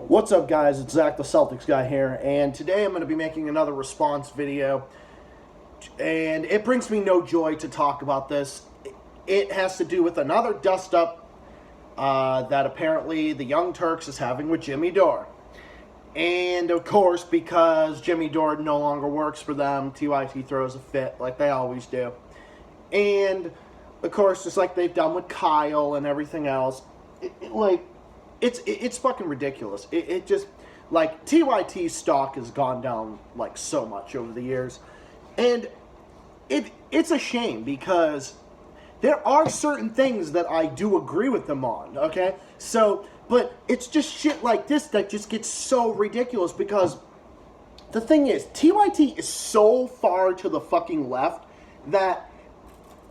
What's up, guys? It's Zach the Celtics guy here, and today I'm going to be making another response video, and it brings me no joy to talk about this. It has to do with another dust-up that apparently the Young Turks is having with Jimmy Dore. And, of course, because Jimmy Dore no longer works for them, TYT throws a fit like they always do. And, of course, just like they've done with Kyle and everything else, it's fucking ridiculous. It just, like, TYT's stock has gone down, like, so much over the years. And it's a shame because there are certain things that I do agree with them on, okay? So, but it's just shit like this that just gets so ridiculous because the thing is, TYT is so far to the fucking left that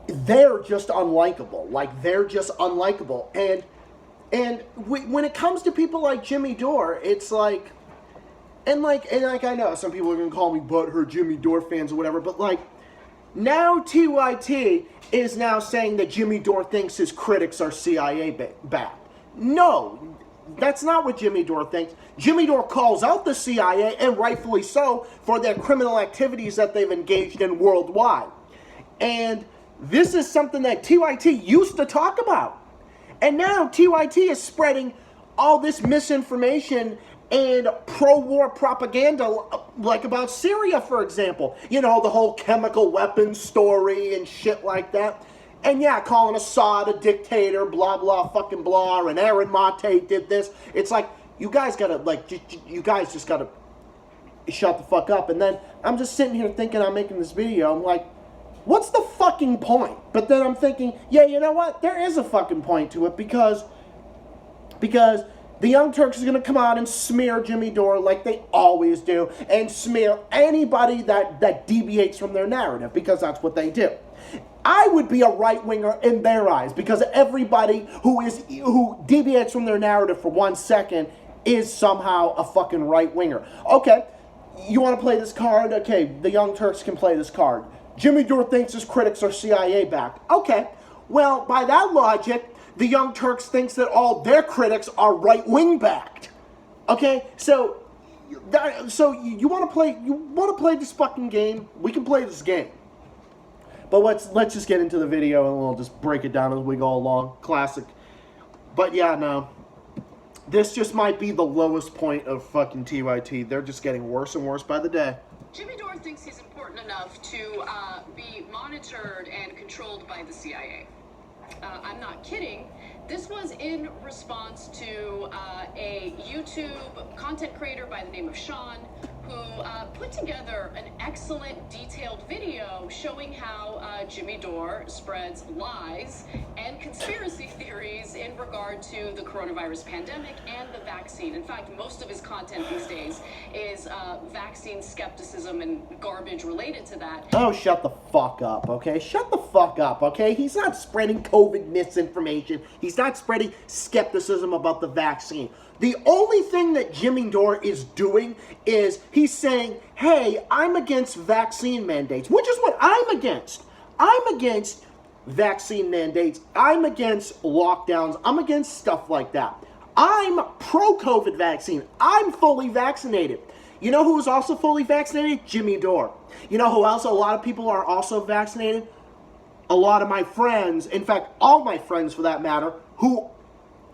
they're just unlikable. Like, they're just unlikable. And when it comes to people like Jimmy Dore, it's like, and I know some people are going to call me butthurt Jimmy Dore fans or whatever, but like, now TYT is now saying that Jimmy Dore thinks his critics are CIA backed. No, that's not what Jimmy Dore thinks. Jimmy Dore calls out the CIA, and rightfully so, for their criminal activities that they've engaged in worldwide. And this is something that TYT used to talk about. And now TYT is spreading all this misinformation and pro-war propaganda, like about Syria, for example. You know, the whole chemical weapons story and shit like that. And yeah, calling Assad a dictator, blah, blah, fucking blah, and Aaron Maté did this. It's like, you guys gotta, like, you guys just gotta shut the fuck up. And then I'm just sitting here thinking I'm making this video. I'm like, what's the fucking point? But then I'm thinking, yeah, you know what? There is a fucking point to it because the Young Turks is going to come out and smear Jimmy Dore like they always do and smear anybody that deviates from their narrative because that's what they do. I would be a right-winger in their eyes because everybody who deviates from their narrative for 1 second is somehow a fucking right-winger. Okay, you want to play this card? Okay, the Young Turks can play this card. Jimmy Dore thinks his critics are CIA-backed. Okay, well, by that logic, the Young Turks thinks that all their critics are right-wing backed. Okay, so you want to play this fucking game? We can play this game. But let's just get into the video and we'll just break it down as we go along. Classic. But yeah, no. This just might be the lowest point of fucking TYT. They're just getting worse and worse by the day. Jimmy Dore thinks he's important enough to be monitored and controlled by the CIA. I'm not kidding. This was in response to a YouTube content creator by the name of Sean, who put together an excellent detailed video showing how Jimmy Dore spreads lies and conspiracy theories in regard to the coronavirus pandemic and the vaccine. In fact, most of his content these days is vaccine skepticism and garbage related to that. Oh, shut the fuck up, okay? Shut the fuck up, okay? He's not spreading COVID misinformation. He's not spreading skepticism about the vaccine. The only thing that Jimmy Dore is doing is he's saying, hey, I'm against vaccine mandates, which is what I'm against. I'm against vaccine mandates. I'm against lockdowns. I'm against stuff like that. I'm pro-COVID vaccine. I'm fully vaccinated. You know who's also fully vaccinated? Jimmy Dore. You know who else a lot of people are also vaccinated? A lot of my friends, in fact, all my friends for that matter, who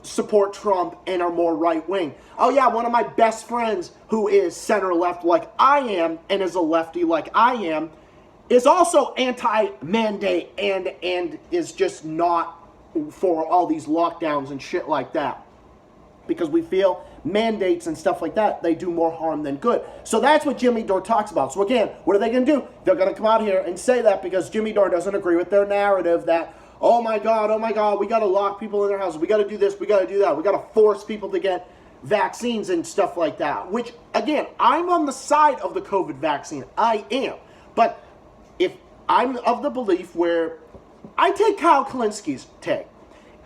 support Trump and are more right-wing. Oh yeah, one of my best friends who is center-left like I am and is a lefty like I am is also anti-mandate and is just not for all these lockdowns and shit like that. Because we feel mandates and stuff like that, they do more harm than good. So that's what Jimmy Dore talks about. So again, what are they going to do? They're going to come out here and say that because Jimmy Dore doesn't agree with their narrative that, oh my God, we got to lock people in their houses. We got to do this, we got to do that. We got to force people to get vaccines and stuff like that. Which, again, I'm on the side of the COVID vaccine. I am. But if I'm of the belief where I take Kyle Kalinski's take.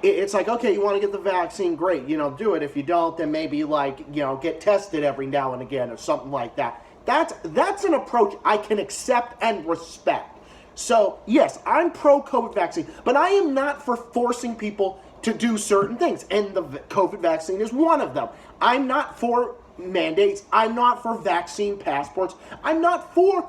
It's like, okay, you want to get the vaccine, great, do it. If you don't, then maybe get tested every now and again or something like that. That's an approach I can accept and respect. So, yes, I'm pro-COVID vaccine, but I am not for forcing people to do certain things, and the COVID vaccine is one of them. I'm not for mandates. I'm not for vaccine passports. I'm not for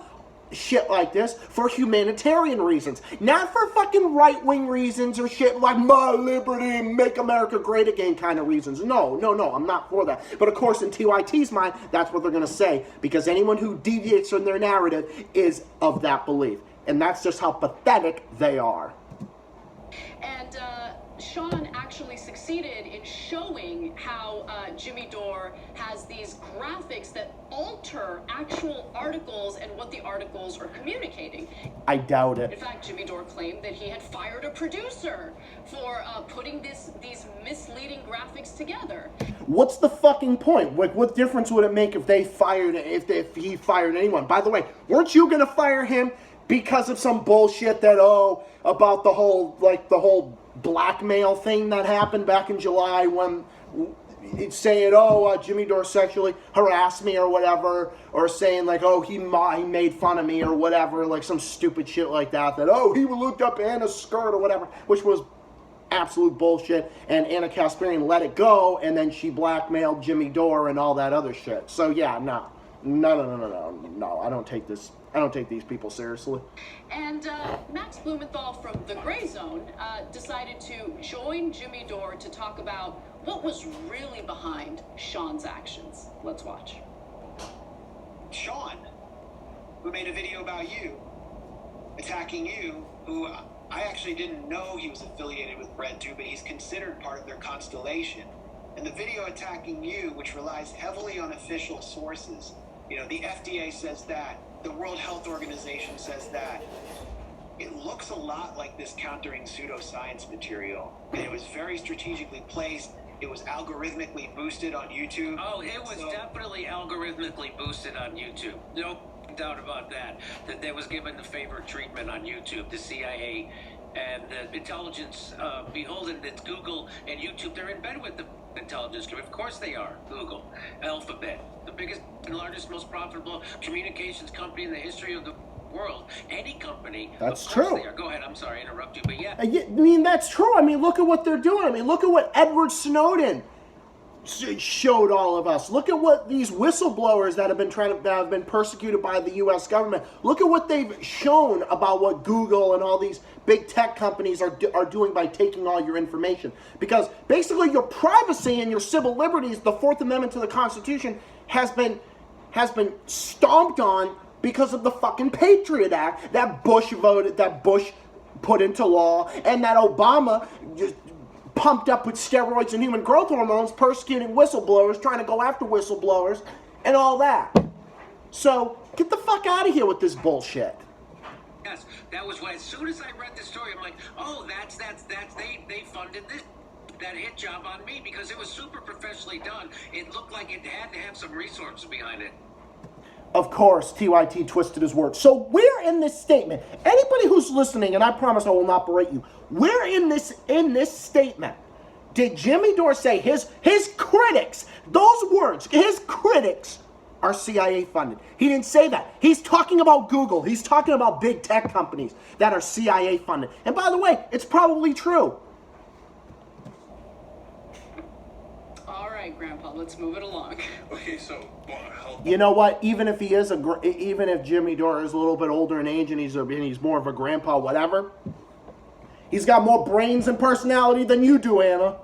shit like this for humanitarian reasons. Not for fucking right-wing reasons or shit like my liberty, make America great again kind of reasons. No, I'm not for that. But of course, in TYT's mind, that's what they're going to say, because anyone who deviates from their narrative is of that belief. And that's just how pathetic they are. And Sean actually succeeded in showing how Jimmy Dore has these graphics that alter actual articles and what the articles are communicating. I doubt it. In fact, Jimmy Dore claimed that he had fired a producer for putting these misleading graphics together. What's the fucking point? Like, what difference would it make if they fired, if he fired anyone? By the way, weren't you gonna fire him because of some bullshit that, about the whole blackmail thing that happened back in July when it's saying, Jimmy Dore sexually harassed me or whatever, or saying like, he made fun of me or whatever, like some stupid shit like that, he looked up Anna's skirt or whatever, which was absolute bullshit, and Anna Kasparian let it go, and then she blackmailed Jimmy Dore and all that other shit. So yeah, no, I don't take these people seriously. And Max Blumenthal from The Gray Zone decided to join Jimmy Dore to talk about what was really behind Sean's actions. Let's watch. Sean, who made a video about you, attacking you, who I actually didn't know he was affiliated with Red 2, but he's considered part of their constellation. And the video attacking you, which relies heavily on official sources, the FDA says that, the World Health Organization says that. It looks a lot like this countering pseudoscience material, and it was very strategically placed. It was algorithmically boosted on YouTube. Oh, it was definitely algorithmically boosted on YouTube. No doubt about that. That they was given the favored treatment on YouTube, the CIA and the intelligence. Beholden, that Google and YouTube, they're in bed with the intelligence group. Of course they are. Google, Alphabet, the biggest and largest, most profitable communications company in the history of the world. Any company. That's true. They are. Go ahead. I'm sorry, I interrupt you, but yeah. I mean, that's true. I mean, look at what they're doing. I mean, look at what Edward Snowden showed all of us. Look at what these whistleblowers that have been persecuted by the U.S. government. Look at what they've shown about what Google and all these big tech companies are doing by taking all your information. Because basically, your privacy and your civil liberties, the Fourth Amendment to the Constitution, has been stomped on because of the fucking Patriot Act that Bush put into law, and that Obama just pumped up with steroids and human growth hormones, persecuting whistleblowers, trying to go after whistleblowers, and all that. So, get the fuck out of here with this bullshit. Yes, that was when, as soon as I read the story, I'm like, they funded this, that hit job on me, because it was super professionally done. It looked like it had to have some resources behind it. Of course, TYT twisted his words. So where in this statement, anybody who's listening, and I promise I will not berate you, where in this statement did Jimmy Dore say his critics, those words, his critics are CIA funded? He didn't say that. He's talking about Google. He's talking about big tech companies that are CIA funded. And by the way, it's probably true. All right, Grandpa, let's move it along. Okay, so you know what? Even if Jimmy Dore is a little bit older in age and he's more of a grandpa, whatever, he's got more brains and personality than you do, Anna.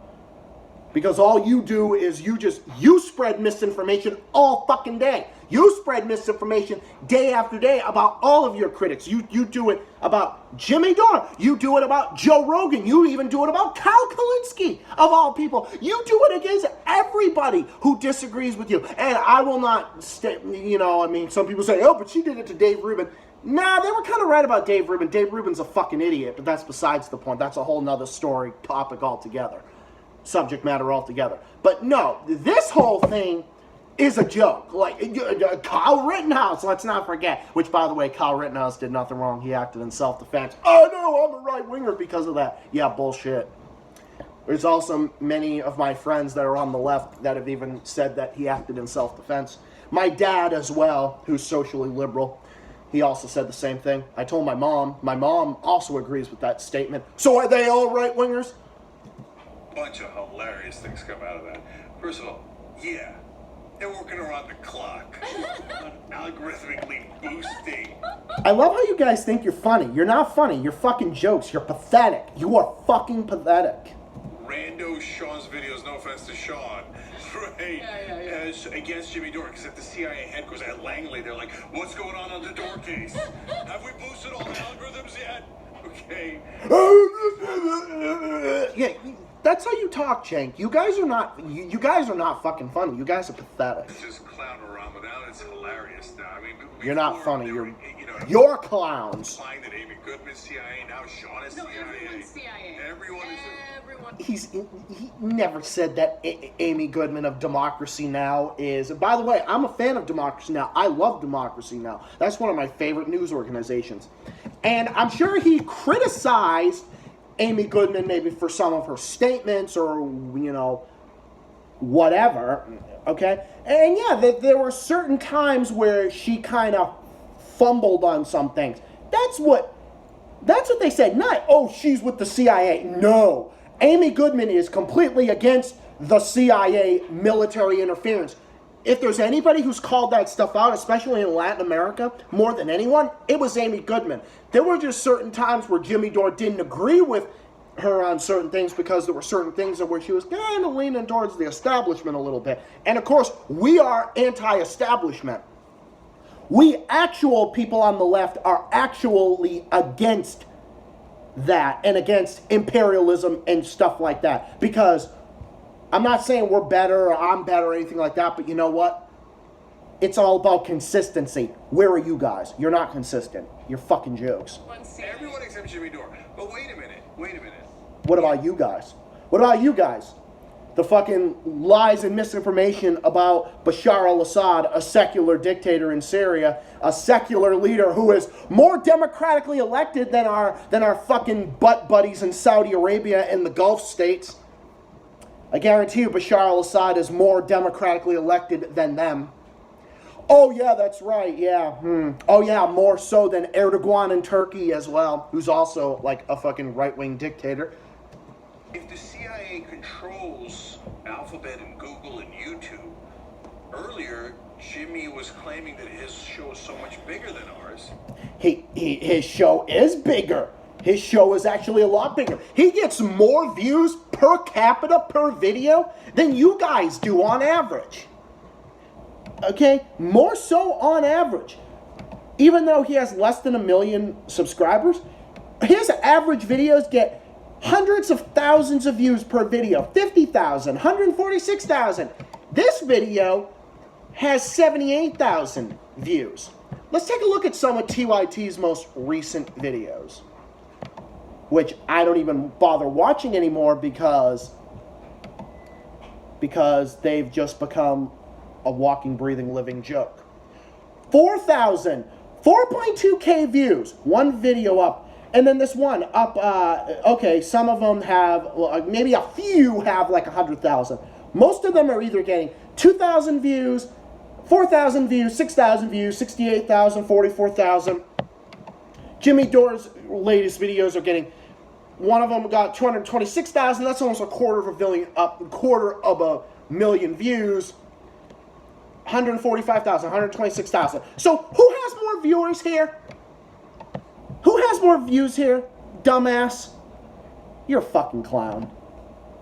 Because all you do is you spread misinformation all fucking day. You spread misinformation day after day about all of your critics. You do it about Jimmy Dore. You do it about Joe Rogan. You even do it about Kyle Kalinske, of all people. You do it against everybody who disagrees with you. And I will not some people say, but she did it to Dave Rubin. Nah, they were kind of right about Dave Rubin. Dave Rubin's a fucking idiot, but that's besides the point. That's a whole nother story, topic altogether. Subject matter altogether. But no, this whole thing is a joke. Like, Kyle Rittenhouse, let's not forget. Which, by the way, Kyle Rittenhouse did nothing wrong. He acted in self-defense. Oh, no, I'm a right-winger because of that. Yeah, bullshit. There's also many of my friends that are on the left that have even said that he acted in self-defense. My dad, as well, who's socially liberal, he also said the same thing. I told my mom. My mom also agrees with that statement. So are they all right-wingers? bunch of hilarious things come out of that. First of all, Yeah, they're working around the clock on algorithmically boosting. I love how you guys think you're funny. You're not funny. You're fucking jokes. You're pathetic. You are fucking pathetic. Rando Sean's videos, no offense to Sean, right? As against Jimmy Dore, because at the CIA headquarters at Langley, they're like, what's going on the Dore case? Have we boosted all the algorithms yet? Okay. Yeah, that's how you talk, Cenk. You guys are not. You guys are not fucking funny. You guys are pathetic. Just clown around with that. It's hilarious now. I mean, You're not before funny. they were, You're clowns. implying that Amy Goodman's CIA, now Sean is No, CIA. everyone's CIA. Everyone is. Everyone. He never said that Amy Goodman of Democracy Now! Is. By the way, I'm a fan of Democracy Now! I love Democracy Now! That's one of my favorite news organizations. And I'm sure he criticized Amy Goodman maybe for some of her statements or, whatever, okay? And yeah, there were certain times where she kind of fumbled on some things. That's what they said. Not, oh, she's with the CIA. No. Amy Goodman is completely against the CIA military interference. If there's anybody who's called that stuff out, especially in Latin America, more than anyone, it was Amy Goodman. There were just certain times where Jimmy Dore didn't agree with her on certain things because there were certain things where she was kind of leaning towards the establishment a little bit. And of course, we are anti-establishment. We actual people on the left are actually against that and against imperialism and stuff like that. Because I'm not saying we're better or I'm better or anything like that, but you know what? It's all about consistency. Where are you guys? You're not consistent. You're fucking jokes. Everyone except Jimmy Dore. But wait a minute. What about you guys? What about you guys? The fucking lies and misinformation about Bashar al-Assad, a secular dictator in Syria, a secular leader who is more democratically elected than our fucking butt buddies in Saudi Arabia and the Gulf states. I guarantee you Bashar al-Assad is more democratically elected than them. Oh yeah, that's right, yeah. Oh yeah, more so than Erdogan in Turkey as well, who's also like a fucking right-wing dictator. If the CIA controls Alphabet and Google and YouTube, earlier Jimmy was claiming that his show is so much bigger than ours. His show is bigger. His show is actually a lot bigger. He gets more views per capita per video than you guys do on average. Okay? More so on average. Even though he has less than 1 million subscribers, his average videos get hundreds of thousands of views per video. 50,000, 146,000. This video has 78,000 views. Let's take a look at some of TYT's most recent videos, which I don't even bother watching anymore because they've just become a walking, breathing, living joke. 4.2K views, one video up. And then this one up, okay, some of them have, maybe a few have like 100,000. Most of them are either getting 2,000 views, 4,000 views, 6,000 views, 68,000, 44,000. Jimmy Dore's latest videos are getting, one of them got 226,000. That's almost a quarter of a million views. 145,000, 126,000. So who has more viewers here? Who has more views here, dumbass? You're a fucking clown.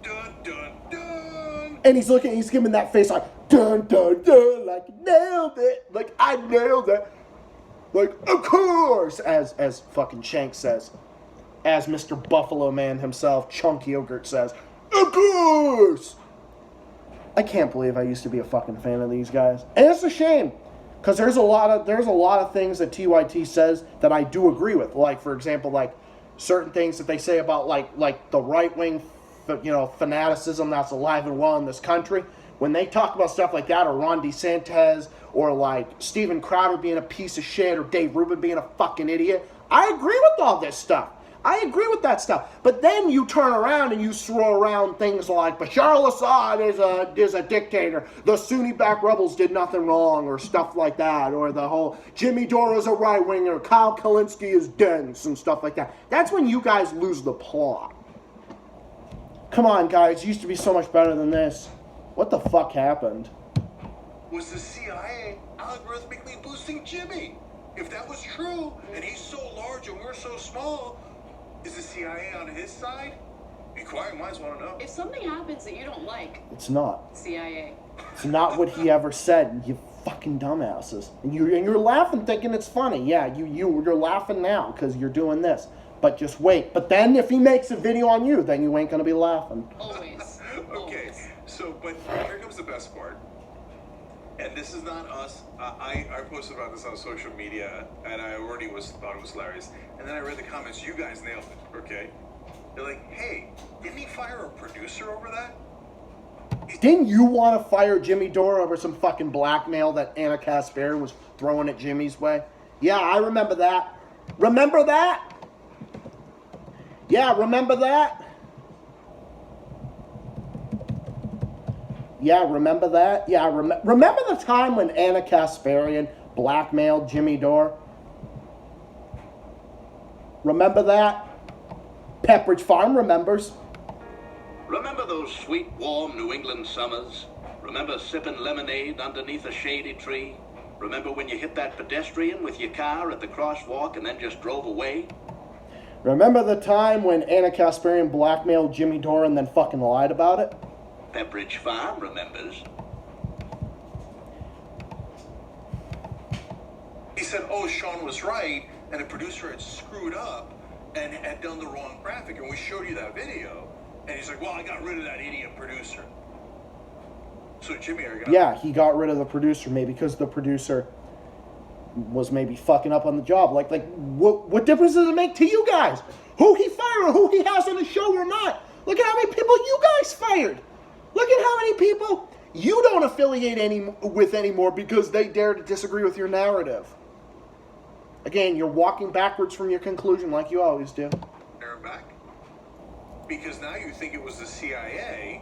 Dun, dun, dun. And he's giving that face like, dun, dun, dun, like, nailed it. Like, I nailed it. Like, of course, as fucking Cenk says. As Mr. Buffalo Man himself, Chunk Yogurt says, of course. I can't believe I used to be a fucking fan of these guys. And it's a shame. Because there's a lot of things that TYT says that I do agree with. Like, for example, like certain things that they say about like the right-wing, fanaticism that's alive and well in this country. When they talk about stuff like that, or Ron DeSantis, or like Steven Crowder being a piece of shit, or Dave Rubin being a fucking idiot, I agree with all this stuff. I agree with that stuff. But then you turn around and you throw around things like Bashar al-Assad is a dictator. The Sunni-backed rebels did nothing wrong, or stuff like that. Or the whole Jimmy Dore is a right-winger, Kyle Kalinske is dense, and stuff like that. That's when you guys lose the plot. Come on, guys. It used to be so much better than this. What the fuck happened? Was the CIA algorithmically boosting Jimmy? If that was true, and he's so large and we're so small, is the CIA on his side? Inquiring minds want to know. If something happens that you don't like, It's not. CIA. It's not what he ever said. You fucking dumbasses. And you're laughing, thinking it's funny. Yeah, you're laughing now because you're doing this. But just wait. But then if he makes a video on you, then you ain't gonna be laughing. Always. Okay, Always. so, but here comes the best part. And this is not us. I posted about this on social media, and I already thought it was hilarious. And then I read the comments. You guys nailed it, okay? They're like, hey, didn't he fire a producer over that? Didn't you want to fire Jimmy Dore over some fucking blackmail that Anna Kasparian was throwing at Jimmy's way? Yeah, I remember that. Remember that? Yeah, remember that? Yeah, remember that? Yeah, remember the time when Anna Kasparian blackmailed Jimmy Dore? Remember that? Pepperidge Farm remembers. Remember those sweet, warm New England summers? Remember sipping lemonade underneath a shady tree? Remember when you hit that pedestrian with your car at the crosswalk and then just drove away? Remember the time when Anna Kasparian blackmailed Jimmy Dore and then fucking lied about it? Pepperidge Farm remembers. He said, oh, Sean was right, and the producer had screwed up and had done the wrong graphic, and we showed you that video. And he's like, well, I got rid of that idiot producer. So Jimmy, are you gonna... Yeah, he got rid of the producer maybe because the producer was maybe fucking up on the job. Like what difference does it make to you guys? Who he fired or who he has on the show or not? Look at how many people you guys fired. Look at how many people you don't affiliate with anymore because they dare to disagree with your narrative. Again, you're walking backwards from your conclusion like you always do. They're back? Because now you think it was the CIA,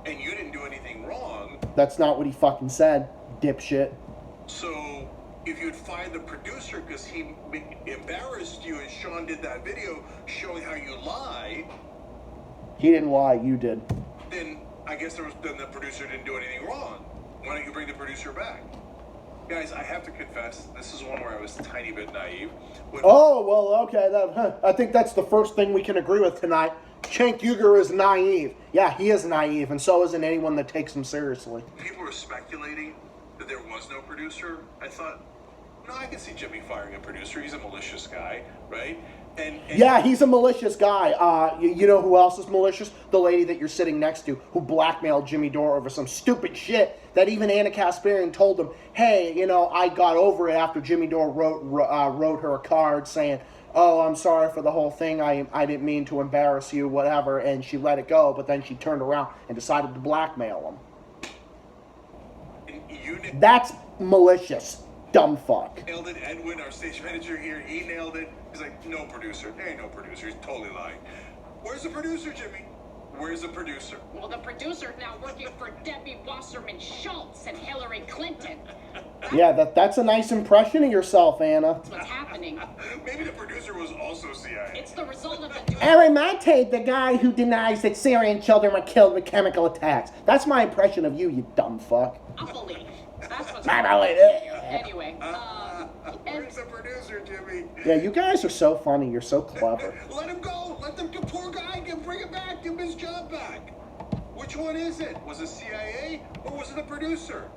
and you didn't do anything wrong. That's not what he fucking said, dipshit. So, if you'd fired the producer because he embarrassed you and Sean did that video showing how you lie... He didn't lie, you did. Then I guess then the producer didn't do anything wrong. Why don't you bring the producer back? Guys, I have to confess, this is one where I was a tiny bit naive. Oh, well, okay. I think that's the first thing we can agree with tonight. Cenk Uygur is naive. Yeah, he is naive, and so isn't anyone that takes him seriously. People were speculating that there was no producer. I thought, no, I can see Jimmy firing a producer. He's a malicious guy, right? And yeah, he's a malicious guy. You know who else is malicious? The lady that you're sitting next to, who blackmailed Jimmy Dore over some stupid shit that even Anna Kasparian told him, hey, you know, I got over it after Jimmy Dore wrote her a card saying, oh, I'm sorry for the whole thing. I didn't mean to embarrass you, whatever. And she let it go, but then she turned around and decided to blackmail him. That's malicious. Dumb fuck. Nailed it. Edwin, our stage manager here, he nailed it. He's like, no producer. There ain't no producer. He's totally lying. Where's the producer, Jimmy? Where's the producer? Well, the producer's now working for Debbie Wasserman Schultz and Hillary Clinton. Yeah, that's a nice impression of yourself, Anna. That's what's happening. Maybe the producer was also CIA. It's the result of the... Maté, the guy who denies that Syrian children were killed with chemical attacks. That's my impression of you, you dumb fuck. I believe. That's what's I happening. believe. Anyway, Where's the producer, Jimmy? Yeah, you guys are so funny. You're so clever. Let him go. Let the poor guy bring it back. Give him his job back. Which one is it? Was it CIA or was it the producer?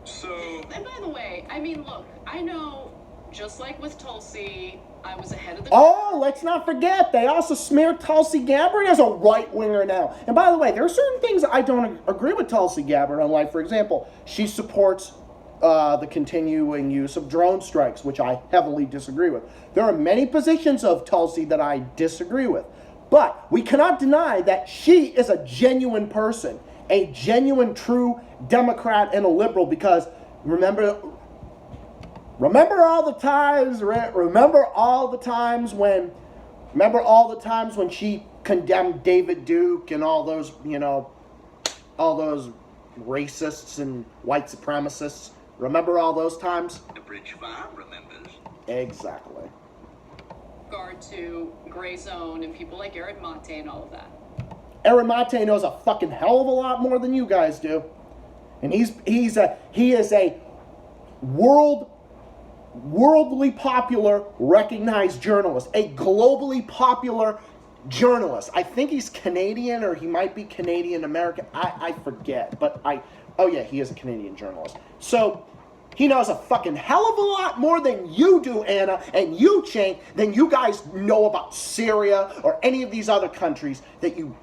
So... And by the way, I mean, look, I know, just like with Tulsi, I was ahead of the... Oh, let's not forget, they also smeared Tulsi Gabbard as a right-winger now. And by the way, there are certain things I don't agree with Tulsi Gabbard on. Like, for example, she supports the continuing use of drone strikes, which I heavily disagree with. There are many positions of Tulsi that I disagree with. But we cannot deny that she is a genuine person, a genuine, true Democrat and a liberal, because remember all the times when she condemned David Duke and all those, you know, all those racists and white supremacists. Remember all those times? The Bridge Farm remembers. Exactly. Regard to Gray Zone and people like Maté and all of that. Maté knows a fucking hell of a lot more than you guys do. And he is a worldly popular, recognized journalist, a globally popular journalist. I think he's Canadian, or he might be Canadian American. I forget, but oh yeah, he is a Canadian journalist. So he knows a fucking hell of a lot more than you do, Anna, and you, Cenk, than you guys know about Syria or any of these other countries that you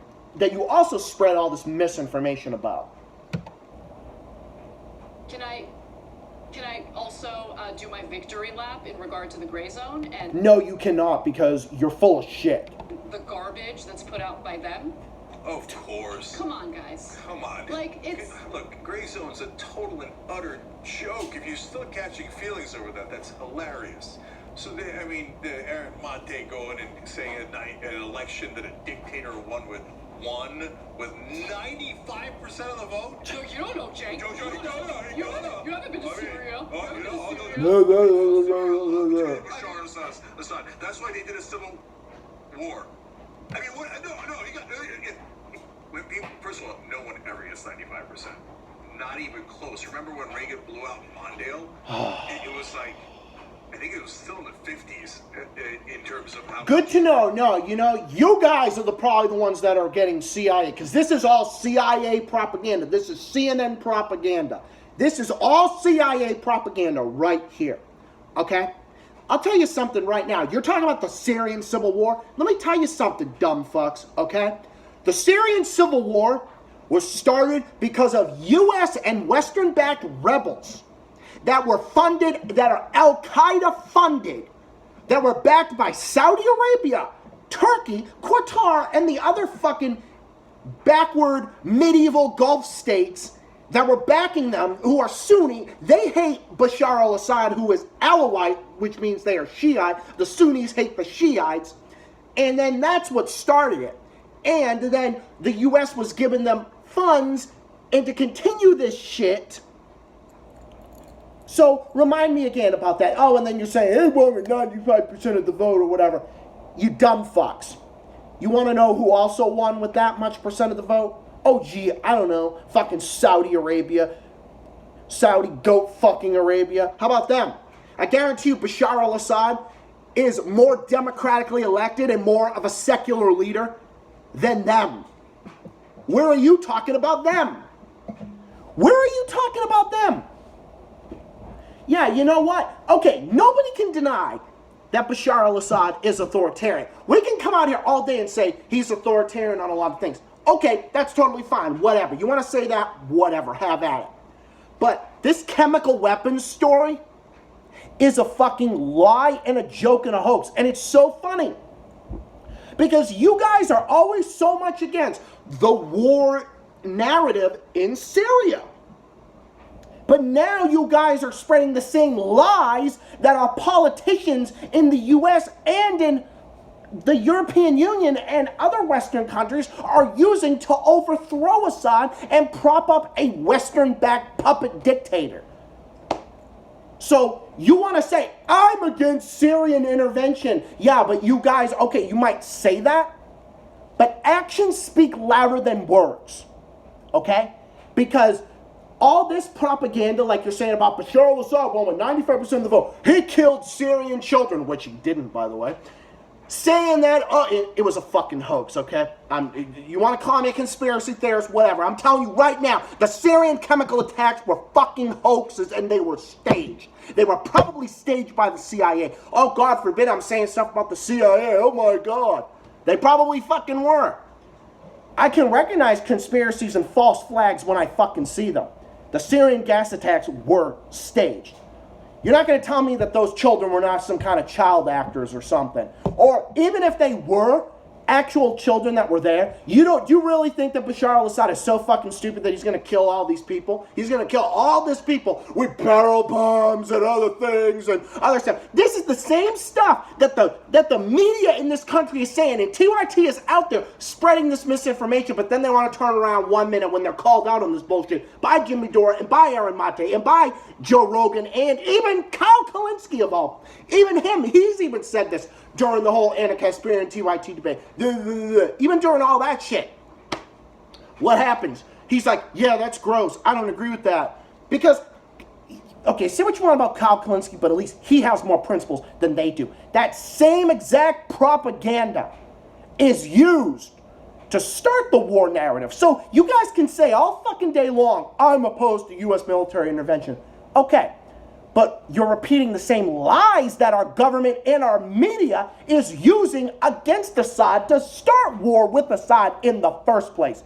also spread all this misinformation about. Can I also do my victory lap in regard to the gray zone and No, you cannot, because you're full of shit. the garbage that's put out by them? Of course. Come on, guys. Come on. Like, it's... Look, Gray Zone's a total and utter joke. If you're still catching feelings over that, that's hilarious. So, the Aaron Maté going and saying at night an election that a dictator won with 95% of the vote? You don't know, Cenk. You haven't been to Syria. Listen, that's why they did a civil war. I mean, what? No, you got... First of all, no one ever gets 95%. Not even close. Remember when Reagan blew out Mondale? It was like, I think it was still in the 50s in terms of how... Good to know. No, you guys are probably the ones that are getting CIA, because this is all CIA propaganda. This is CNN propaganda. This is all CIA propaganda right here. Okay? I'll tell you something right now. You're talking about the Syrian civil war. Let me tell you something, dumb fucks, okay? The Syrian civil war was started because of U.S. and Western-backed rebels that were funded, that are Al-Qaeda funded, that were backed by Saudi Arabia, Turkey, Qatar, and the other fucking backward medieval Gulf states that were backing them, who are Sunni. They hate Bashar al-Assad, who is Alawite, which means they are Shiite. The Sunnis hate the Shiites. And then that's what started it. And then the U.S. was giving them funds, and to continue this shit. So remind me again about that. Oh, and then you're saying, hey, well, 95% of the vote or whatever. You dumb fucks. You want to know who also won with that much percent of the vote? Oh, gee, I don't know. Fucking Saudi Arabia. Saudi goat fucking Arabia. How about them? I guarantee you Bashar al-Assad is more democratically elected and more of a secular leader than them. Where are you talking about them? Where are you talking about them? Yeah, you know what? Okay, nobody can deny that Bashar al-Assad is authoritarian. We can come out here all day and say he's authoritarian on a lot of things. Okay, that's totally fine. Whatever. You want to say that? Whatever. Have at it. But this chemical weapons story is a fucking lie and a joke and a hoax. And it's so funny. Because you guys are always so much against the war narrative in Syria. But now you guys are spreading the same lies that our politicians in the U.S. and in the European Union and other Western countries are using to overthrow Assad and prop up a Western-backed puppet dictator. So you want to say, I'm against Syrian intervention. Yeah, but you guys, okay, you might say that, but actions speak louder than words, okay? Because all this propaganda, like you're saying about Bashar al-Assad won with 95% of the vote, he killed Syrian children, which he didn't, by the way. Saying that, it was a fucking hoax, okay? You want to call me a conspiracy theorist, whatever. I'm telling you right now, the Syrian chemical attacks were fucking hoaxes, and they were staged. They were probably staged by the CIA. Oh, God forbid I'm saying stuff about the CIA. Oh, my God. They probably fucking were. I can recognize conspiracies and false flags when I fucking see them. The Syrian gas attacks were staged. You're not going to tell me that those children were not some kind of child actors or something. Or even if they were actual children that were there, do you really think that Bashar al-Assad is so fucking stupid that he's going to kill all these people? He's going to kill all these people with barrel bombs and other things and other stuff. This is the same stuff that the media in this country is saying, and TYT is out there spreading this misinformation, but then they want to turn around 1 minute when they're called out on this bullshit by Jimmy Dore and by Aaron Maté and by Joe Rogan and even Kyle Kalinske of all. Even him, he's even said this during the whole Anna Kasparian TYT debate. Even during all that shit. What happens? He's like, yeah, that's gross. I don't agree with that. Because, okay, say what you want about Kyle Kalinske, but at least he has more principles than they do. That same exact propaganda is used to start the war narrative. So you guys can say all fucking day long, I'm opposed to U.S. military intervention. Okay, but you're repeating the same lies that our government and our media is using against Assad to start war with Assad in the first place.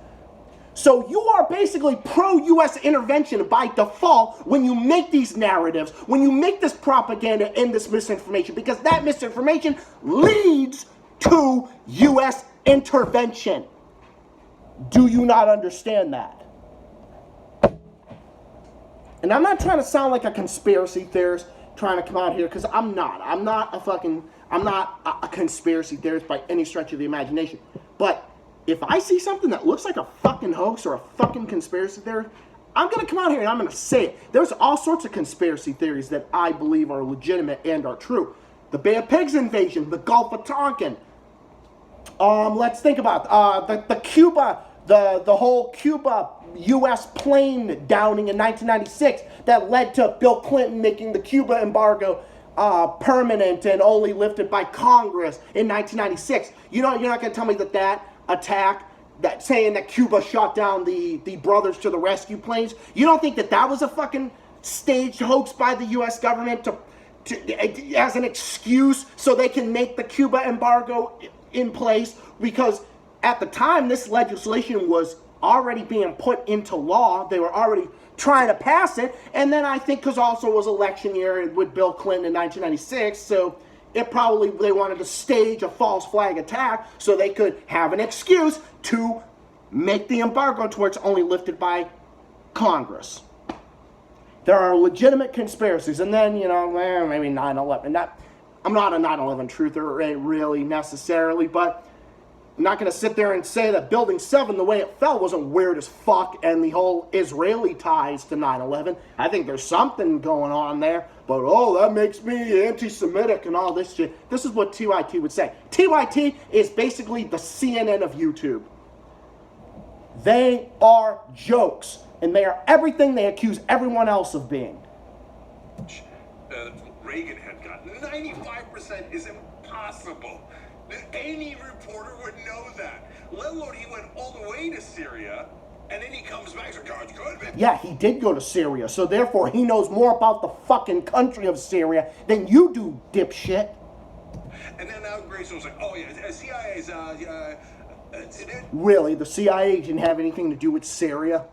So you are basically pro-U.S. intervention by default when you make these narratives, when you make this propaganda and this misinformation, because that misinformation leads to U.S. intervention. Do you not understand that? And I'm not trying to sound like a conspiracy theorist trying to come out here, because I'm not. I'm not a conspiracy theorist by any stretch of the imagination. But if I see something that looks like a fucking hoax or a fucking conspiracy theory, I'm going to come out here and I'm going to say it. There's all sorts of conspiracy theories that I believe are legitimate and are true. The Bay of Pigs invasion, the Gulf of Tonkin. Let's think about the Cuba, the whole Cuba U.S. plane downing in 1996 that led to Bill Clinton making the Cuba embargo permanent and only lifted by Congress in 1996. You're not going to tell me that attack, that saying that Cuba shot down the Brothers to the Rescue planes, you don't think that was a fucking staged hoax by the U.S. government to as an excuse so they can make the Cuba embargo in place? Because at the time this legislation was already being put into law, they were already trying to pass it, and then I think because also it was election year with Bill Clinton in 1996, so it probably, they wanted to stage a false flag attack so they could have an excuse to make the embargo to where it's only lifted by Congress. There are legitimate conspiracies, and then, maybe 9/11. I'm not a 9/11 truther, really, necessarily, but I'm not going to sit there and say that Building 7, the way it fell, wasn't weird as fuck, and the whole Israeli ties to 9/11. I think there's something going on there, but that makes me anti-Semitic and all this shit. This is what TYT would say. TYT is basically the CNN of YouTube. They are jokes, and they are everything they accuse everyone else of being. Reagan had gotten 95% is impossible. Any reporter would know that. Let alone he went all the way to Syria, and then he comes back and says, good. Yeah, he did go to Syria, so therefore he knows more about the fucking country of Syria than you do, dipshit. And then now Grace was like, CIA's, Really? The CIA didn't have anything to do with Syria?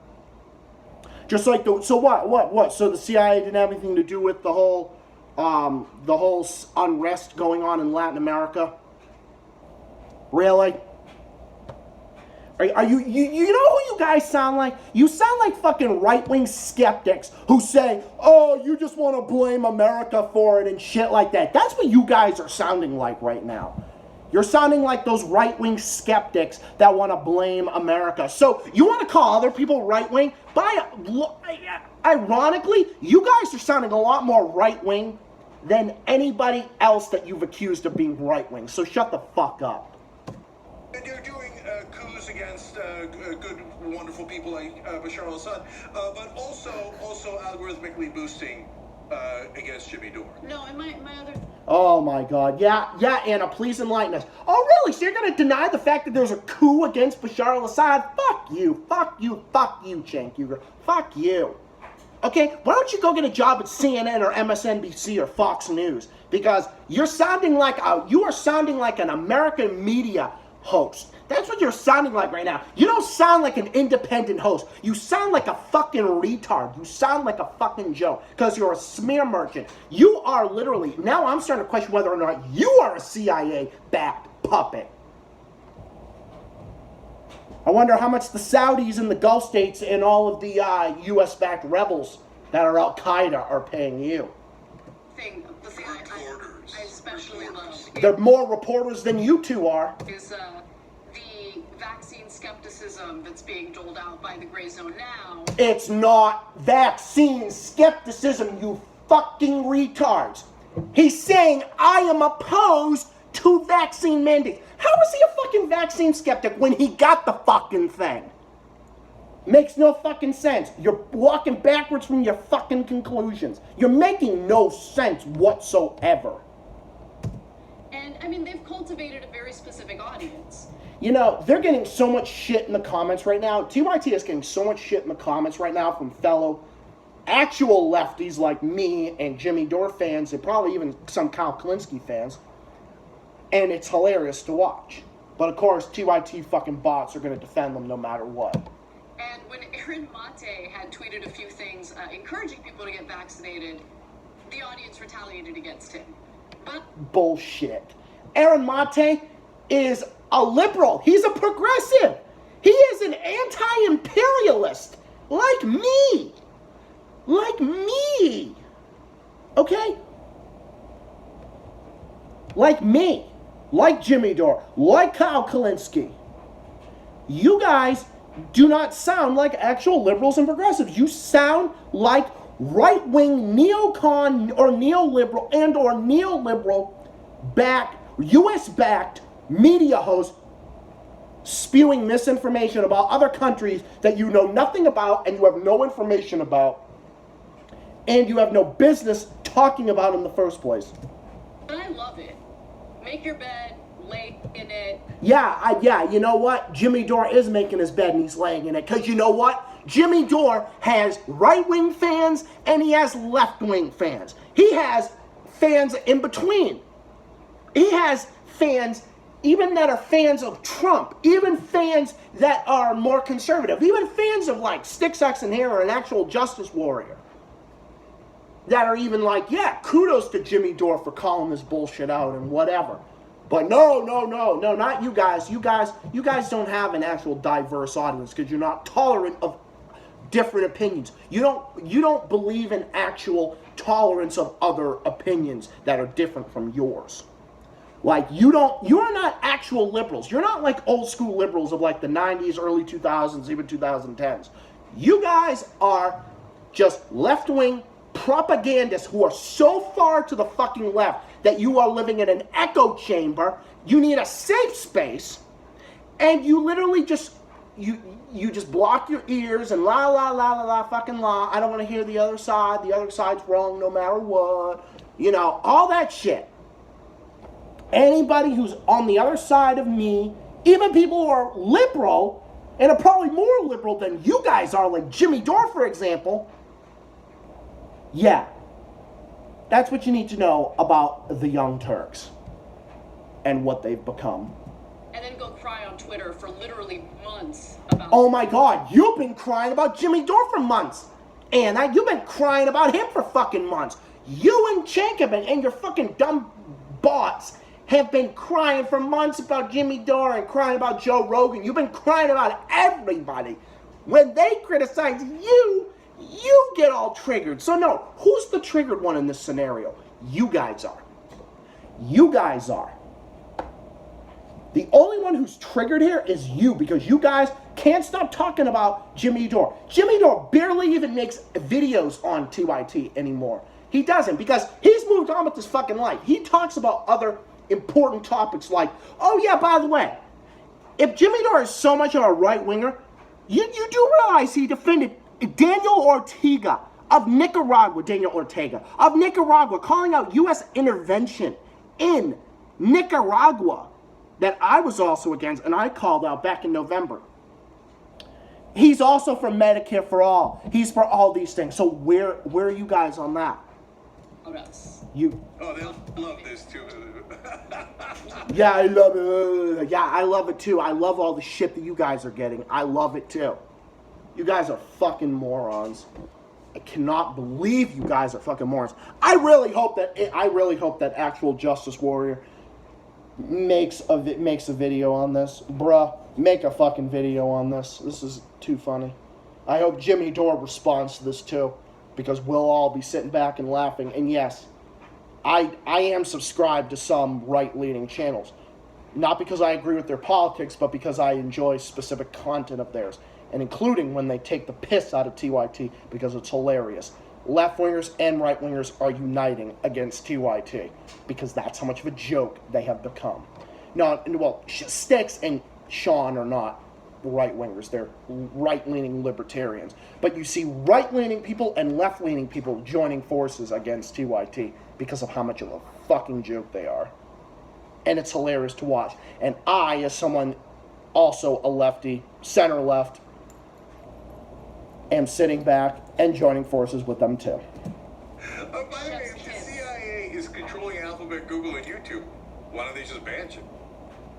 Just like so what? So the CIA didn't have anything to do with the whole unrest going on in Latin America? Really? Are you know who you guys sound like? You sound like fucking right-wing skeptics who say, you just want to blame America for it and shit like that. That's what you guys are sounding like right now. You're sounding like those right-wing skeptics that want to blame America. So you want to call other people right-wing? Ironically, you guys are sounding a lot more right-wing than anybody else that you've accused of being right-wing. So shut the fuck up. They're doing coups against good, wonderful people like Bashar al-Assad, but also algorithmically boosting against Jimmy Dore. No, and my other... Oh my God. Yeah, Anna, please enlighten us. Oh really? So you're going to deny the fact that there's a coup against Bashar al-Assad? Fuck you, Cenk, Uygur. Fuck you. Okay, why don't you go get a job at CNN or MSNBC or Fox News? Because you're sounding like an American media host. That's what you're sounding like right now. You don't sound like an independent host. You sound like a fucking retard. You sound like a fucking joke because you're a smear merchant. You are literally, now I'm starting to question whether or not you are a CIA-backed puppet. I wonder how much the Saudis and the Gulf states and all of the U.S.-backed rebels that are Al-Qaeda are paying you. The thing I especially love They're more reporters than you two are. is the vaccine skepticism that's being doled out by the gray zone now. It's not vaccine skepticism, you fucking retards. He's saying I am opposed to vaccine mandates. How is he a fucking vaccine skeptic when he got the fucking thing? Makes no fucking sense. You're walking backwards from your fucking conclusions. You're making no sense whatsoever. And, I mean, they've cultivated a very specific audience. You know, they're getting so much shit in the comments right now. TYT is getting so much shit in the comments right now from fellow actual lefties like me and Jimmy Dore fans and probably even some Kyle Kalinske fans. And it's hilarious to watch. But of course, TYT fucking bots are going to defend them no matter what. And when Aaron Maté had tweeted a few things encouraging people to get vaccinated, the audience retaliated against him. But bullshit. Aaron Maté is a liberal. He's a progressive. He is an anti-imperialist. Like me. Like me. Okay? Like me. Like Jimmy Dore. Like Kyle Kalinske. You guys do not sound like actual liberals and progressives. You sound like right-wing neocon or neoliberal and or neoliberal backed, US-backed media hosts spewing misinformation about other countries that you know nothing about and you have no information about and you have no business talking about in the first place. But I love it. Make your bed, lay in it. Yeah, you know what? Jimmy Dore is making his bed and he's laying in it. Because you know what? Jimmy Dore has right-wing fans and he has left-wing fans. He has fans in between. He has fans even that are fans of Trump. Even fans that are more conservative. Even fans of like Sticks, X, and Hair or an actual justice warrior. That are even like, yeah, kudos to Jimmy Dore for calling this bullshit out and whatever. But no, not you guys. You guys don't have an actual diverse audience because you're not tolerant of different opinions. You don't believe in actual tolerance of other opinions that are different from yours. Like you're not actual liberals. You're not like old school liberals of like the 90s, early 2000s, even 2010s. You guys are just left-wing propagandists who are so far to the fucking left that you are living in an echo chamber. You need a safe space, and you literally just you just block your ears and la fucking la. I don't want to hear the other side. The other side's wrong no matter what. You know, all that shit. Anybody who's on the other side of me, even people who are liberal and are probably more liberal than you guys are, like Jimmy Dore, for example. Yeah, that's what you need to know about the Young Turks and what they've become. And then go cry on Twitter for literally months about... Oh my God, you've been crying about Jimmy Dore for months. Anna, you've been crying about him for fucking months. You and Cenk and your fucking dumb bots have been crying for months about Jimmy Dore and crying about Joe Rogan. You've been crying about everybody. When they criticize you, you get all triggered. So no, who's the triggered one in this scenario? You guys are. You guys are. The only one who's triggered here is you, because you guys can't stop talking about Jimmy Dore. Jimmy Dore barely even makes videos on TYT anymore. He doesn't, because he's moved on with his fucking life. He talks about other important topics like, oh yeah, by the way, if Jimmy Dore is so much of a right-winger, you do realize he defended Daniel Ortega of Nicaragua, calling out U.S. intervention in Nicaragua that I was also against and I called out back in November. He's also for Medicare for all. He's for all these things. So where are you guys on that? Oh, yes. Oh, they love this too. Yeah, I love it. Yeah, I love it too. I love all the shit that you guys are getting. I love it too. You guys are fucking morons. I cannot believe you guys are fucking morons. I really hope that actual Justice Warrior makes a video on this. Bruh, make a fucking video on this. This is too funny. I hope Jimmy Dore responds to this too, because we'll all be sitting back and laughing. And yes, I am subscribed to some right-leaning channels. Not because I agree with their politics, but because I enjoy specific content of theirs. And including when they take the piss out of TYT, because it's hilarious. Left-wingers and right-wingers are uniting against TYT, because that's how much of a joke they have become. Sticks and Sean are not. right-wingers. They're right-leaning libertarians. But you see right-leaning people and left-leaning people joining forces against TYT because of how much of a fucking joke they are. And it's hilarious to watch. And I, as someone also a lefty, center-left, am sitting back and joining forces with them too. By the way, if the CIA is controlling Alphabet, Google, and YouTube, why don't they just ban you?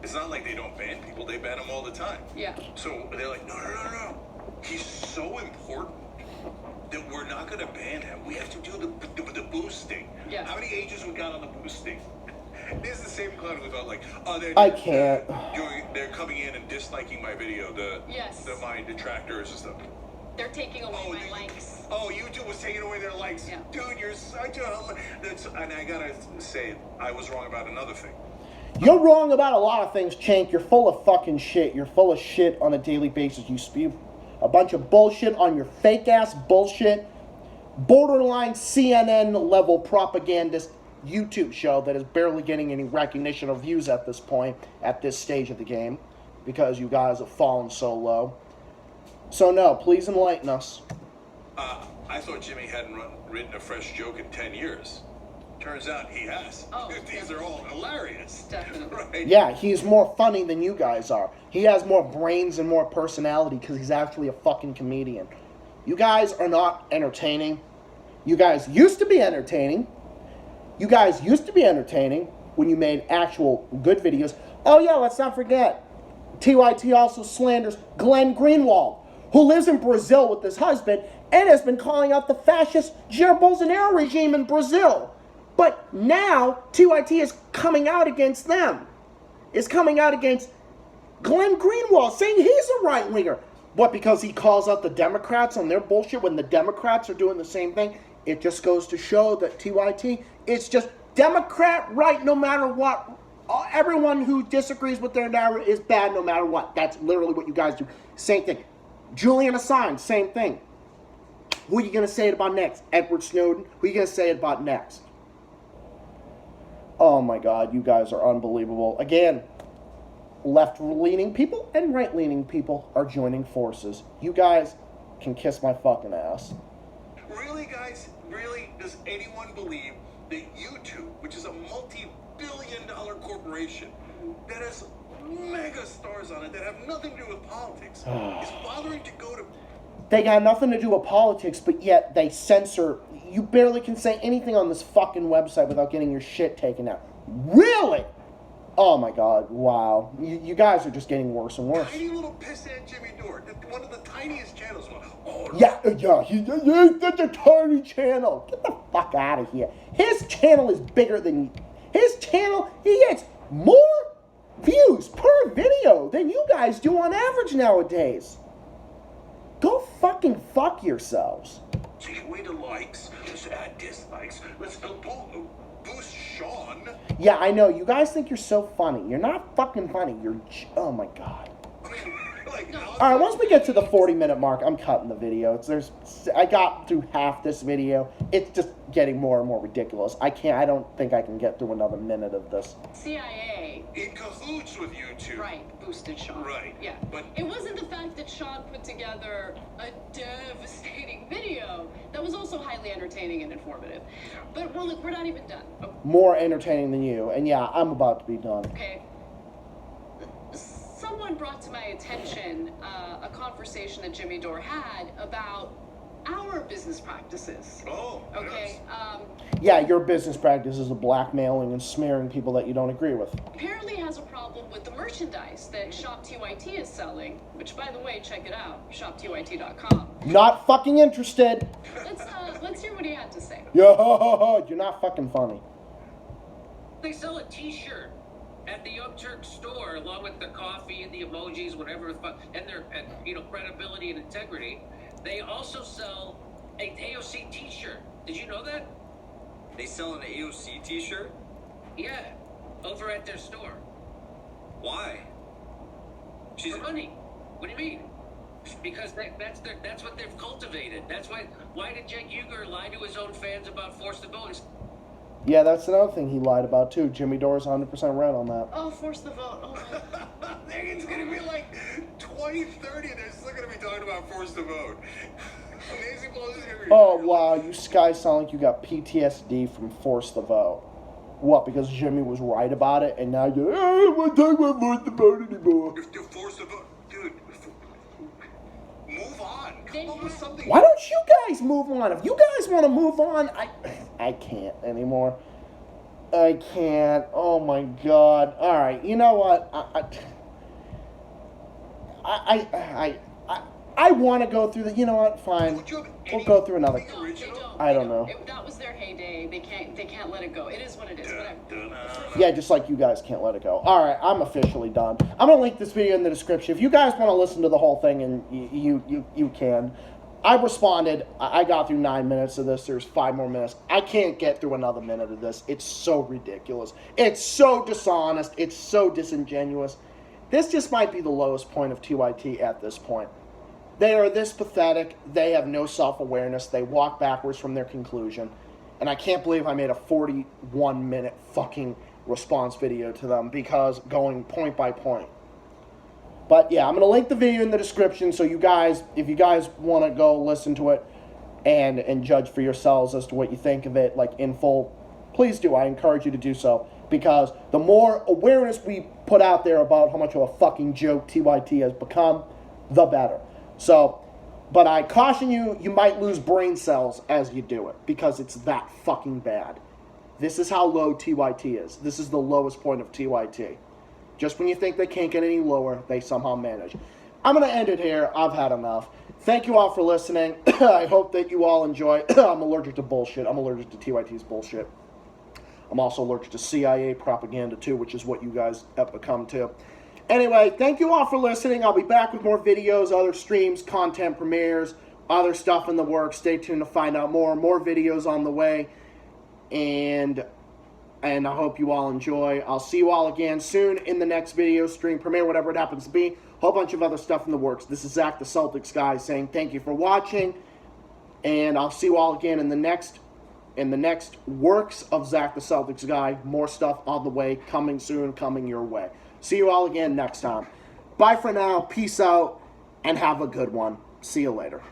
It's not like they don't ban people, they ban them all the time. Yeah. So they're like, no. He's so important that we're not going to ban him. We have to do the boosting. Yeah. How many ages we got on the boosting? This is the same clown who thought like, oh, I can't. They're coming in and disliking my video, my detractors and stuff. They're taking away my likes. Oh, YouTube was taking away their likes. Yeah. Dude, you're such a... And I gotta say, I was wrong about another thing. You're wrong about a lot of things, Cenk. You're full of fucking shit. You're full of shit on a daily basis. You spew a bunch of bullshit on your fake-ass bullshit, borderline CNN-level propagandist YouTube show that is barely getting any recognition or views at this point, at this stage of the game, because you guys have fallen so low. So no, please enlighten us. I thought Jimmy hadn't written a fresh joke in 10 years. Turns out he has. Oh, These are all hilarious. Definitely. Right? Yeah, he's more funny than you guys are. He has more brains and more personality because he's actually a fucking comedian. You guys are not entertaining. You guys used to be entertaining. You guys used to be entertaining when you made actual good videos. Oh yeah, let's not forget, TYT also slanders Glenn Greenwald, who lives in Brazil with his husband and has been calling out the fascist Jair Bolsonaro regime in Brazil. But now TYT is coming out against them. Is coming out against Glenn Greenwald, saying he's a right-winger. What, because he calls out the Democrats on their bullshit when the Democrats are doing the same thing? It just goes to show that TYT, it's just Democrat right no matter what. Everyone who disagrees with their narrative is bad no matter what. That's literally what you guys do. Same thing. Julian Assange, same thing. Who are you going to say it about next? Edward Snowden? Who are you going to say it about next? Oh my God, you guys are unbelievable. Again, left-leaning people and right-leaning people are joining forces. You guys can kiss my fucking ass. Really, guys? Really? Does anyone believe that YouTube, which is a multi-billion-dollar corporation that has mega stars on it that have nothing to do with politics, is bothering to go to... They got nothing to do with politics, but yet they censor... You barely can say anything on this fucking website without getting your shit taken out. Really? Oh my God, wow. You guys are just getting worse and worse. Tiny little pissant Jimmy Dore, one of the tiniest channels. Oh, yeah, he's such a tiny channel. Get the fuck out of here. His channel is bigger than... His channel, he gets more views per video than you guys do on average nowadays. Go fucking fuck yourselves. Take away the likes, let's add dislikes, let's boost Sean. Yeah, I know. You guys think you're so funny. You're not fucking funny. Oh my God. Alright, once we get to the 40-minute mark, I'm cutting the video. I got through half this video. It's just getting more and more ridiculous. I don't think I can get through another minute of this. CIA... In cahoots with YouTube. Right, boosted Sean. Right. Yeah. But it wasn't the fact that Sean put together a devastating video that was also highly entertaining and informative. But, well, look, we're not even done. Oh. More entertaining than you. And yeah, I'm about to be done. Okay. Someone brought to my attention a conversation that Jimmy Dore had about our business practices. Oh, okay. Yes. Yeah, your business practices of blackmailing and smearing people that you don't agree with. Apparently has a problem with the merchandise that ShopTYT is selling, which, by the way, check it out, shoptyt.com. Not fucking interested. Let's hear what he had to say. Yo, you're not fucking funny. They sell a T-shirt at the Turks store, along with the coffee and the emojis, whatever, and their credibility and integrity. They also sell an AOC T-shirt. Did you know that? They sell an AOC T-shirt? Yeah, over at their store. Why? For money. What do you mean? Because that's what they've cultivated. That's why. Why did Cenk Uygur lie to his own fans about forced the vote? Yeah, that's another thing he lied about too. Jimmy Dore's 100% right on that. Oh, force the vote. Oh, It's gonna be like 20 2030, they're still going to be talking about forced to vote. Nancy Pelosi's going to be... Oh, wow, you guys sound like you got PTSD from forced to vote. What, because Jimmy was right about it, and now you're, I don't want to talk about forced to vote anymore. If they're forced to vote, dude, move on. Come up with something. Why don't you guys move on? If you guys want to move on, I can't anymore. I can't. Oh my God. All right. You know what? I want to go through the. You know what? Fine. We'll go through another. No, they don't. I don't know. That was their heyday. They can't let it go. It is what it is. Whatever. Yeah, just like you guys can't let it go. All right, I'm officially done. I'm gonna link this video in the description. If you guys want to listen to the whole thing, and you can. I responded. I got through 9 minutes of this. There's 5 more minutes. I can't get through another minute of this. It's so ridiculous. It's so dishonest. It's so disingenuous. This just might be the lowest point of TYT at this point. They are this pathetic. They have no self-awareness. They walk backwards from their conclusion. And I can't believe I made a 41-minute fucking response video to them because going point by point. But yeah, I'm going to link the video in the description so you guys, if you guys want to go listen to it and judge for yourselves as to what you think of it, like in full, please do. I encourage you to do so because the more awareness we put out there about how much of a fucking joke TYT has become, the better. So, but I caution you, you might lose brain cells as you do it because it's that fucking bad. This is how low TYT is. This is the lowest point of TYT. Just when you think they can't get any lower, they somehow manage. I'm going to end it here. I've had enough. Thank you all for listening. I hope that you all enjoy. I'm allergic to bullshit. I'm allergic to TYT's bullshit. I'm also allergic to CIA propaganda too, which is what you guys have become too. Anyway, thank you all for listening. I'll be back with more videos, other streams, content premieres, other stuff in the works. Stay tuned to find out more. More videos on the way. And I hope you all enjoy. I'll see you all again soon in the next video, stream, premiere, whatever it happens to be. Whole bunch of other stuff in the works. This is Zach the Celtics guy saying thank you for watching. And I'll see you all again in the next works of Zach the Celtics guy. More stuff on the way, coming soon, coming your way. See you all again next time. Bye for now. Peace out. And have a good one. See you later.